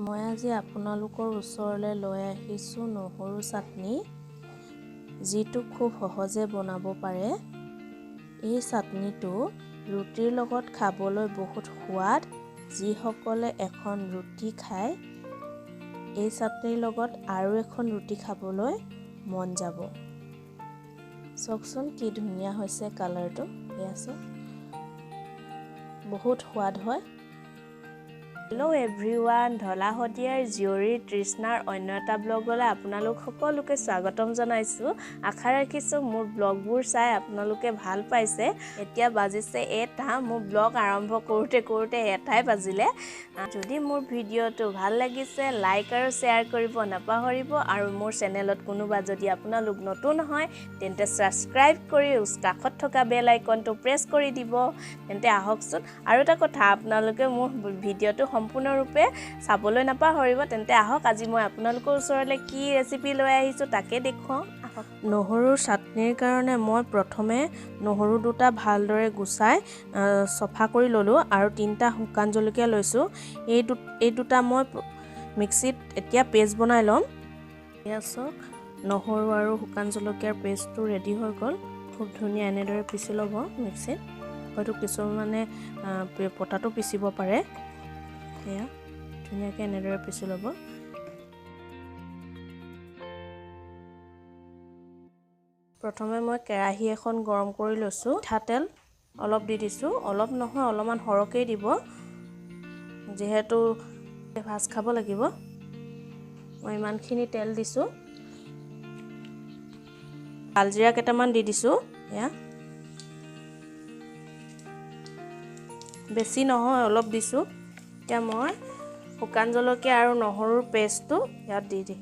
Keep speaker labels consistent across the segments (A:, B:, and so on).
A: মই আজি আপোনালোকৰ ওচৰলৈ লৈ আহিছোঁ নহৰু চাটনি, যিটো খুব সহজে বনাব পাৰে। এই চাটনিটো ৰুটিৰ লগত খাবলৈ বহুত সোৱাদ। যিসকলে এখন ৰুটি খায়, এই চাটনিৰ লগত আৰু এখন ৰুটি খাবলৈ মন যাব। চাওকচোন কি ধুনীয়া হৈছে কালাৰটো, এয়া চাওক, বহুত সোৱাদ হয়। হেল্ল' এভৰিৱান, ঢলা শদিয়াৰ জীয়ৰী তৃষ্ণাৰ অন্য এটা ব্লগলৈ আপোনালোক সকলোকে স্বাগতম জনাইছোঁ। আশা ৰাখিছোঁ মোৰ ব্লগবোৰ চাই আপোনালোকে ভাল পাইছে। এতিয়া বাজিছে এটা, মোৰ ব্লগ আৰম্ভ কৰোঁতে এটাই বাজিলে। যদি মোৰ ভিডিঅ'টো ভাল লাগিছে লাইক আৰু শ্বেয়াৰ কৰিব নাপাহৰিব, আৰু মোৰ চেনেলত কোনোবা যদি আপোনালোক নতুন হয় তেন্তে ছাবস্ক্ৰাইব কৰি কাষত থকা বেল আইকনটো প্ৰেছ কৰি দিব। তেন্তে আহকচোন, আৰু এটা কথা, আপোনালোকে মোৰ ভিডিঅ'টো সম্পূৰ্ণৰূপে চাবলৈ নাপাহৰিব। তেন্তে আহক, আজি মই আপোনালোকৰ ওচৰলৈ কি ৰেচিপি লৈ আহিছোঁ তাকে দেখুৱাওঁ। নহৰুৰ চাটনিৰ কাৰণে মই প্ৰথমে নহৰু দুটা ভালদৰে গুচাই চফা কৰি ল'লোঁ আৰু 3টা শুকান জলকীয়া লৈছোঁ। এই দুটা মই মিক্সিত এতিয়া পেষ্ট বনাই ল'ম। এয়া চাওক, নহৰু আৰু শুকান জলকীয়াৰ পেষ্টটো ৰেডি হৈ গ'ল। খুব ধুনীয়া এনেদৰে পিচি ল'ব মিক্সিত। হয়তো কিছুমানে পটাটো পিচিব পাৰে। এয়া ধুনীয়াকৈ এনেদৰে পিচি ল'ব। প্ৰথমে মই কেৰাহী এখন গৰম কৰি লৈছোঁ। মিঠাতেল অলপ দি দিছোঁ, অলপ নহয় অলপমান সৰহকৈ দিব, যিহেতু ভাজ খাব লাগিব। মই ইমানখিনি তেল দিছোঁ। কালজিৰা কেইটামান দি দিছোঁ। এয়া বেছি নহয়, অলপ দিছোঁ। এতিয়া মই শুকান জলকীয়া আৰু নহৰুৰ পেষ্টটো ইয়াত দি দিম।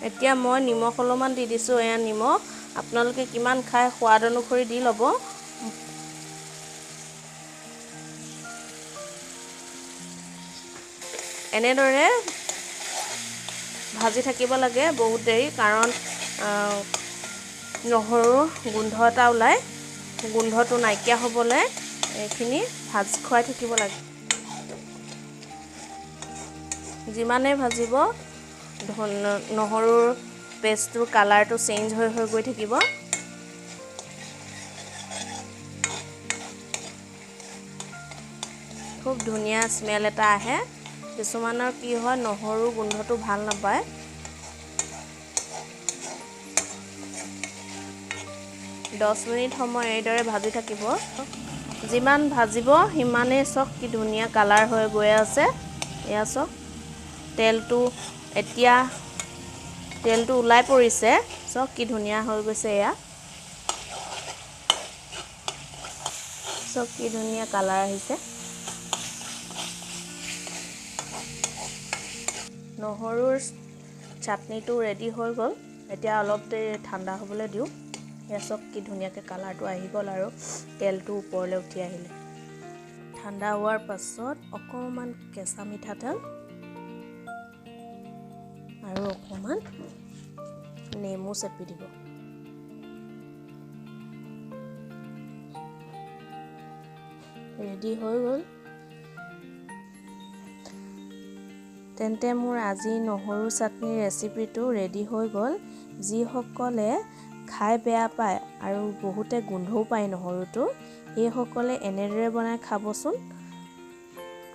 A: এতিয়া মই নিমখ অলপমান দি দিছোঁ। এয়া নিমখ আপোনালোকে কিমান খায় সোৱাদ অনুসৰি দি ল'ব। এনেদৰে ভাজি থাকিব লাগে বহুত দেৰি, কাৰণ নহৰুৰ গোন্ধ এটা ওলায়। গোন্ধটো নাইকিয়া হ'বলৈ এইখিনি ভাজ খুৱাই থাকিব লাগে। যিমানেই ভাজিব নহৰুৰ পেষ্টটোৰ কালাৰটো চেঞ্জ হৈ গৈ থাকিব। খুব ধুনীয়া স্মেল এটা আহে। কিছুমানৰ কি হয়, নহৰু গোন্ধটো ভাল নাপায়। দহ মিনিট সময় এইদৰে ভাজি থাকিব। যিমান ভাজিব সিমানেই চাওক কি ধুনীয়া কালাৰ হৈ গৈ আছে। এয়া চাওক, এতিয়া তেলটো ওলাই পৰিছে। চাওক কি ধুনীয়া হৈ গৈছে। এয়া চাওক কি ধুনীয়া কালাৰ আহিছে। নহৰুৰ চাটনিটো ৰেডি হৈ গ'ল। এতিয়া অলপ দেৰি ঠাণ্ডা হ'বলৈ দিওঁ। এয়া চাওক কি ধুনীয়াকৈ কালাৰটো আহি গ'ল আৰু তেলটো ওপৰলৈ উঠি আহিলে। ঠাণ্ডা হোৱাৰ পাছত অকণমান কেঁচা মিঠাতেল আৰু অকণমান নেমু চেপি দিব। ৰেডি হৈ গ'ল। তেন্তে মোৰ আজি নহৰু চাটনিৰ ৰেচিপিটো ৰেডি হৈ গ'ল। যিসকলে খাই বেয়া পায় আৰু বহুতে গোন্ধও পায় নহৰুটো, সেইসকলে এনেদৰে বনাই খাবচোন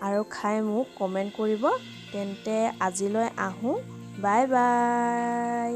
A: আৰু খাই মোক কমেণ্ট কৰিব। তেন্তে আজিলৈ আহোঁ, বাই বাই।